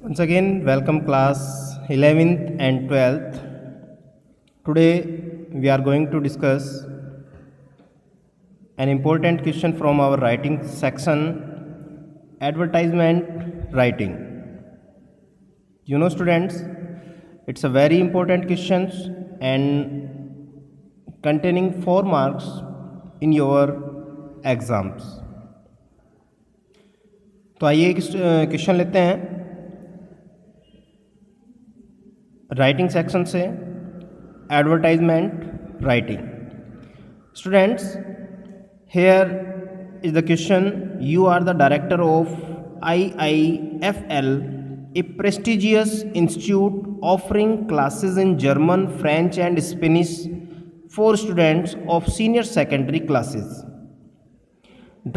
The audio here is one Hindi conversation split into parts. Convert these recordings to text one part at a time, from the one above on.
Once again, welcome class 11th and 12th. Today we are going to discuss an important question from our writing section, advertisement writing. You know students, it's a very important question and containing 4 marks in your exams. तो आइए क्वेश्चन लेते हैं राइटिंग सेक्शन से, advertisement writing. Students, here is the question. You are the director of IIFL, a prestigious institute offering classes in German, French and Spanish for students of senior secondary classes.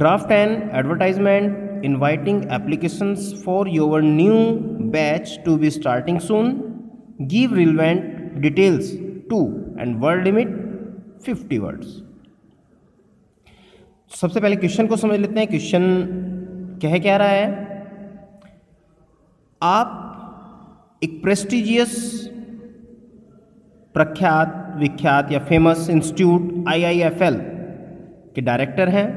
Draft an advertisement inviting applications for your new batch to be starting soon. Give relevant details to and word limit 50 words. सबसे पहले क्वेश्चन को समझ लेते हैं. क्वेश्चन कह क्या रहा है? आप एक प्रेस्टिजियस, प्रख्यात, विख्यात या फेमस इंस्टीट्यूट IIFL के डायरेक्टर हैं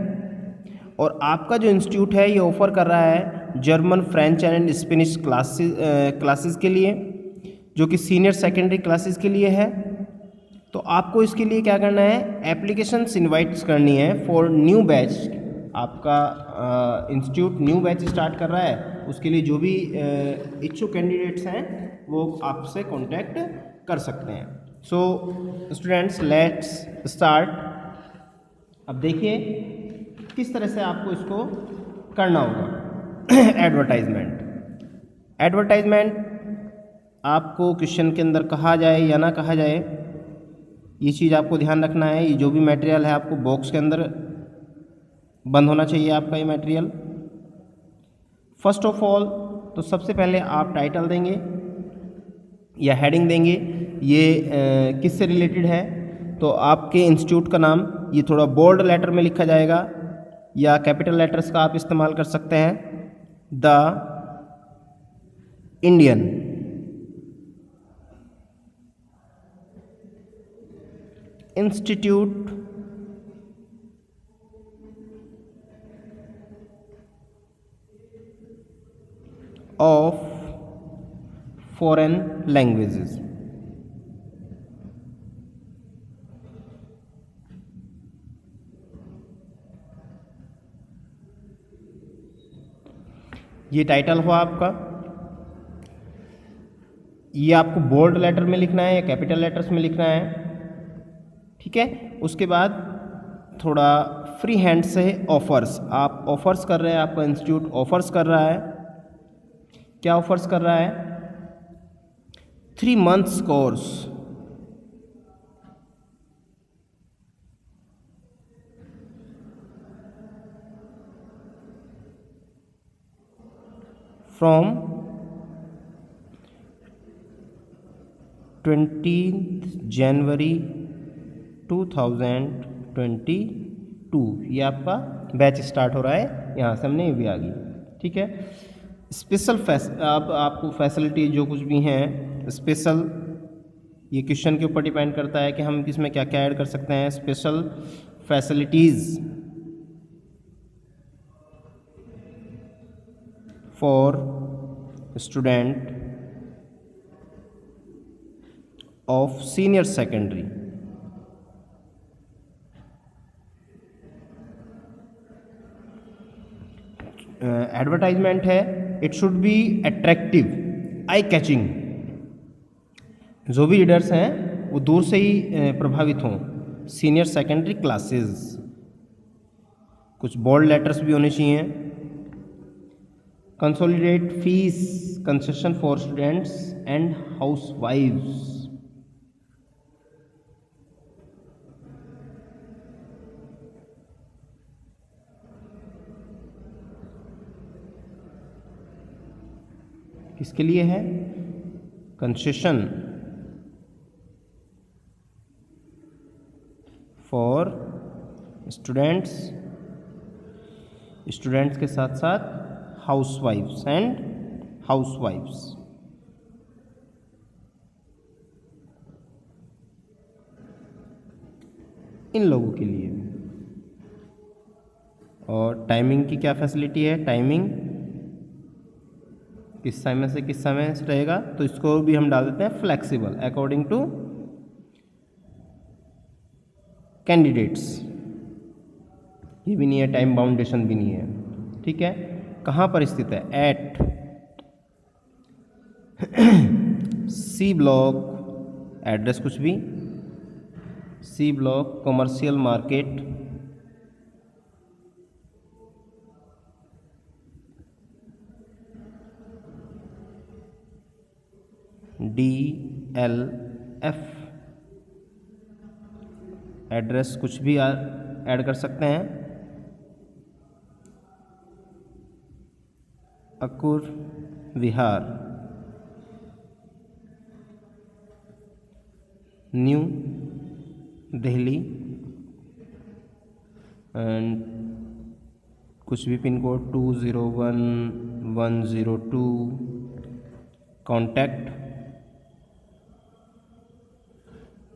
और आपका जो इंस्टीट्यूट है ये ऑफर कर रहा है German, French and Spanish classes के लिए, जो कि सीनियर सेकेंडरी क्लासेस के लिए है. तो आपको इसके लिए क्या करना है? एप्लीकेशंस इनवाइट्स करनी है फॉर न्यू बैच. आपका इंस्टीट्यूट न्यू बैच स्टार्ट कर रहा है, उसके लिए जो भी इच्छुक कैंडिडेट्स हैं वो आपसे कांटेक्ट कर सकते हैं. So students, let's start. अब देखिए किस तरह से आपको इसको करना होगा. एडवर्टाइजमेंट आपको क्वेश्चन के अंदर कहा जाए या ना कहा जाए, ये चीज़ आपको ध्यान रखना है. ये जो भी मटेरियल है आपको बॉक्स के अंदर बंद होना चाहिए आपका ये मटेरियल. फर्स्ट ऑफ ऑल तो सबसे पहले आप टाइटल देंगे या हेडिंग देंगे. ये किससे रिलेटेड है? तो आपके इंस्टीट्यूट का नाम ये थोड़ा बोल्ड लेटर में लिखा जाएगा या कैपिटल लेटर्स का आप इस्तेमाल कर सकते हैं. The Indian institute of foreign languages. ये टाइटल हुआ आपका. ये आपको बोल्ड लेटर में लिखना है या कैपिटल लेटर्स में लिखना है, ठीक है. उसके बाद थोड़ा फ्री हैंड से ऑफर्स, आप ऑफर्स कर रहे हैं, आपका इंस्टीट्यूट ऑफर्स कर रहा है. क्या ऑफर्स कर रहा है? 3 months कोर्स फ्रॉम 20 जनवरी 2022. ये आपका बैच स्टार्ट हो रहा है. यहाँ से हमने ये भी आ गई, ठीक है. स्पेशल अब आपको फैसिलिटी जो कुछ भी हैं स्पेशल, ये क्वेश्चन के ऊपर डिपेंड करता है कि हम इसमें क्या क्या ऐड कर सकते हैं. Special facilities for student of senior secondary. Advertisement है, it should be attractive, eye catching. जो भी रीडर्स हैं वो दूर से ही प्रभावित हों. सीनियर सेकेंडरी क्लासेस, कुछ बोल्ड लेटर्स भी होने चाहिए. Consolidate fees concession for students and housewifes. किसके लिए है? कंसेशन फॉर स्टूडेंट्स के साथ साथ हाउसवाइफ्स एंड हाउसवाइफ्स। इन लोगों के लिए। और टाइमिंग की क्या फैसिलिटी है, टाइमिंग किस समय से किस समय रहेगा, तो इसको भी हम डाल देते हैं फ्लेक्सिबल अकॉर्डिंग टू कैंडिडेट्स। ये भी नहीं है, टाइम बाउंडेशन भी नहीं है। ठीक है, कहाँ पर स्थित है, एट सी ब्लॉक, एड्रेस कुछ भी, C block commercial market, DLF, address कुछ भी ऐड कर सकते हैं, अकुर विहार, न्यू दिल्ली, एंड कुछ भी pin code 201102, contact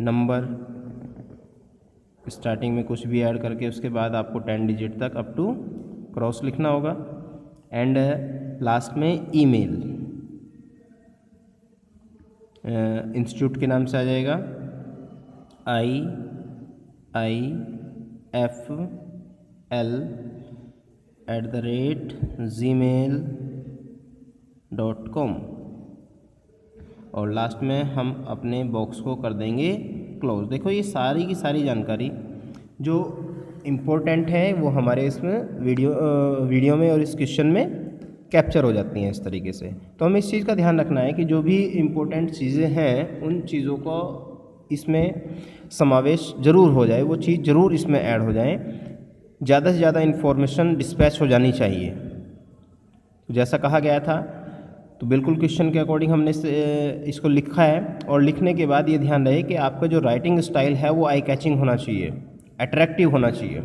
number starting में कुछ भी ऐड करके उसके बाद आपको 10 डिजिट तक अप टू क्रॉस लिखना होगा, एंड लास्ट में ईमेल इंस्टीट्यूट के नाम से आ जाएगा iifl@gmail.com, और लास्ट में हम अपने बॉक्स को कर देंगे क्लोज। देखो ये सारी की सारी जानकारी जो इम्पोर्टेंट है वो हमारे इसमें वीडियो में और इस क्वेश्चन में कैप्चर हो जाती हैं इस तरीके से। तो हमें इस चीज़ का ध्यान रखना है कि जो भी इम्पोर्टेंट चीज़ें हैं उन चीज़ों को इसमें समावेश जरूर हो जाए, वो चीज़ ज़रूर इसमें ऐड हो जाए, ज़्यादा से ज़्यादा इन्फॉर्मेशन डिस्पैच हो जानी चाहिए। तो जैसा कहा गया था तो बिल्कुल क्वेश्चन के अकॉर्डिंग हमने इसको लिखा है, और लिखने के बाद ये ध्यान रहे कि आपका जो राइटिंग स्टाइल है वो आई कैचिंग होना चाहिए, अट्रैक्टिव होना चाहिए,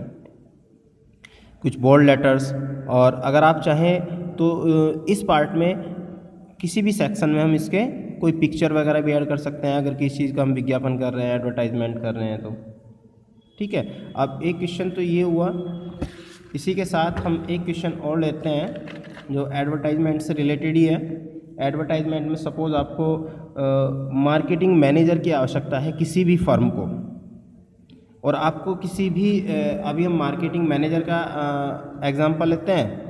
कुछ बोल्ड लेटर्स। और अगर आप चाहें तो इस पार्ट में किसी भी सेक्शन में हम इसके कोई पिक्चर वगैरह भी ऐड कर सकते हैं, अगर किसी चीज़ का हम विज्ञापन कर रहे हैं, एडवर्टाइजमेंट कर रहे हैं तो। ठीक है, अब एक क्वेश्चन तो ये हुआ, इसी के साथ हम एक क्वेश्चन और लेते हैं जो एडवर्टाइजमेंट से रिलेटेड ही है। एडवर्टाइजमेंट में सपोज़ आपको मार्केटिंग मैनेजर की आवश्यकता है किसी भी फर्म को, और आपको किसी भी अभी हम मार्केटिंग मैनेजर का एग्जांपल लेते हैं,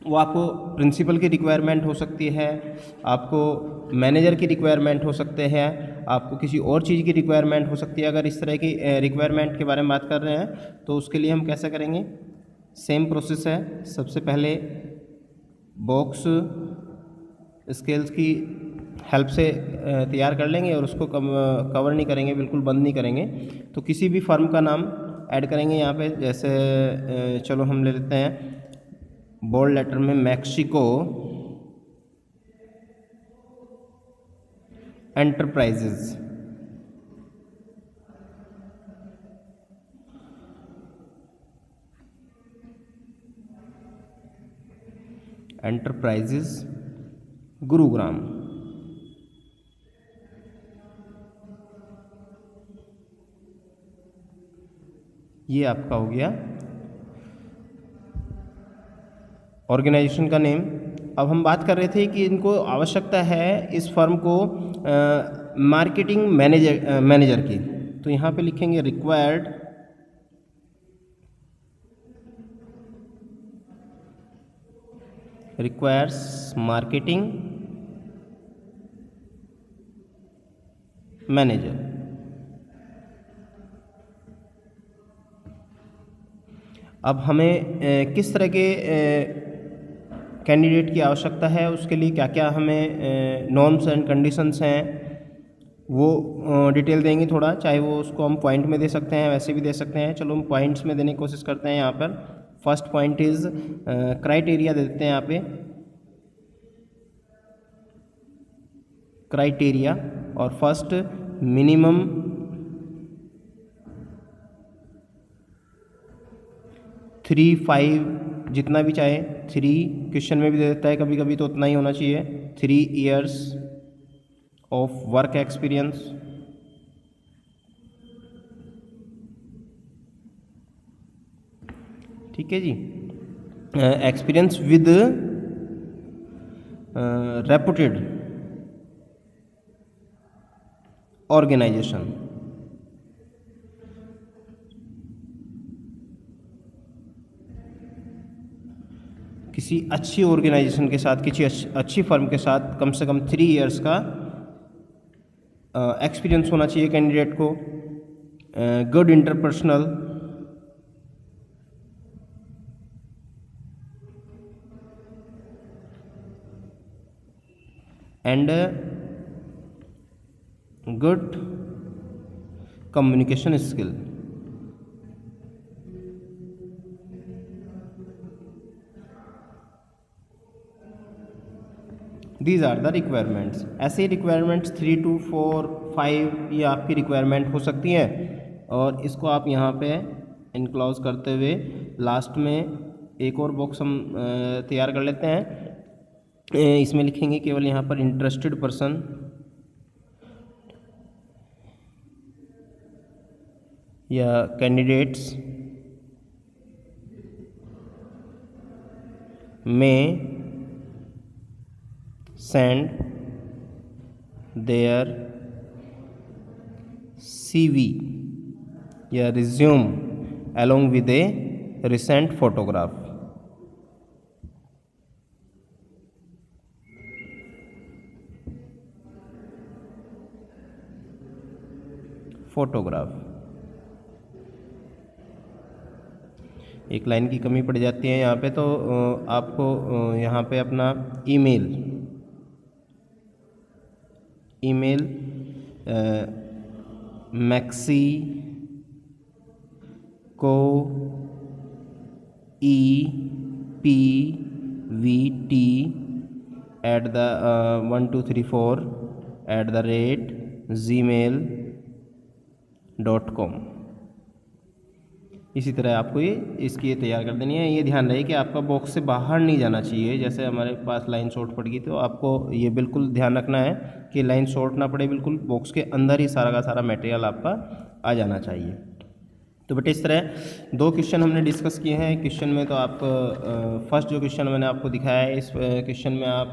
वो आपको प्रिंसिपल की रिक्वायरमेंट हो सकती है, आपको मैनेजर की रिक्वायरमेंट हो सकते हैं, आपको किसी और चीज़ की रिक्वायरमेंट हो सकती है। अगर इस तरह की रिक्वायरमेंट के बारे में बात कर रहे हैं तो उसके लिए हम कैसे करेंगे, सेम प्रोसेस है। सबसे पहले बॉक्स स्केल्स की हेल्प से तैयार कर लेंगे और उसको कवर नहीं करेंगे, बिल्कुल बंद नहीं करेंगे। तो किसी भी फर्म का नाम ऐड करेंगे यहाँ पे, जैसे चलो हम ले लेते हैं बोल्ड लेटर में मैक्सिको एंटरप्राइजेज, गुरुग्राम। ये आपका हो गया ऑर्गेनाइजेशन का नेम। अब हम बात कर रहे थे कि इनको आवश्यकता है इस फर्म को मार्केटिंग मैनेजर की, तो यहाँ पे लिखेंगे रिक्वायर्स मार्केटिंग मैनेजर। अब हमें किस तरह के कैंडिडेट की आवश्यकता है, उसके लिए क्या क्या हमें नॉर्म्स एंड कंडीशंस हैं वो डिटेल देंगे थोड़ा, चाहे वो उसको हम पॉइंट में दे सकते हैं, वैसे भी दे सकते हैं। चलो हम पॉइंट्स में देने की कोशिश करते हैं। यहाँ पर फर्स्ट पॉइंट इज क्राइटेरिया दे देते हैं यहाँ पे, क्राइटेरिया, और फर्स्ट मिनिमम 3-5 जितना भी चाहे, 3 क्वेश्चन में भी दे देता है कभी कभी, तो उतना ही होना चाहिए। 3 years ऑफ वर्क एक्सपीरियंस, ठीक है जी। एक्सपीरियंस विद रेपुटेड ऑर्गेनाइजेशन, किसी अच्छी ऑर्गेनाइजेशन के साथ, किसी अच्छी फर्म के साथ कम से कम 3 years का एक्सपीरियंस होना चाहिए कैंडिडेट को। Good interpersonal and good communication skill. These are the requirements. ऐसे ही रिक्वायरमेंट्स 3 to 4 5 ये आपकी रिक्वायरमेंट हो सकती हैं, और इसको आप यहाँ पे इनक्लोज करते हुए लास्ट में एक और बॉक्स हम तैयार कर लेते हैं। इसमें लिखेंगे केवल यहाँ पर इंटरेस्टेड पर्सन या कैंडिडेट्स में send their CV या resume along with a recent photograph। एक लाइन की कमी पड़ जाती है यहाँ पे, तो आपको यहाँ पे अपना ईमेल मैक्सी को ePVT@1234@gmail.com। इसी तरह आपको इसकी तैयार कर देनी है। ये ध्यान रहे कि आपका बॉक्स से बाहर नहीं जाना चाहिए। जैसे हमारे पास लाइन शॉर्ट पड़ गई, तो आपको ये बिल्कुल ध्यान रखना है कि लाइन शॉर्ट ना पड़े, बिल्कुल बॉक्स के अंदर ही सारा का सारा मटेरियल आपका आ जाना चाहिए। तो बेटे इस तरह 2 क्वेश्चन हमने डिस्कस किए हैं। क्वेश्चन में तो आप फर्स्ट जो क्वेश्चन मैंने आपको दिखाया है, इस क्वेश्चन में आप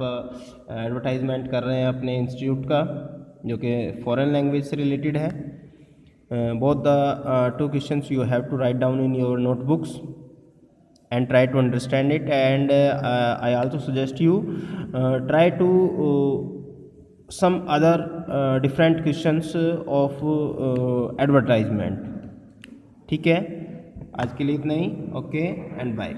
एडवर्टाइजमेंट कर रहे हैं अपने इंस्टीट्यूट का, जो कि फॉरेन लैंग्वेज से रिलेटेड है। Both the 2 questions you have to write down in your notebooks and try to understand it, and I also suggest you try to some other different questions of advertisement। ठीक है, आज के लिए इतना ही। Okay and bye.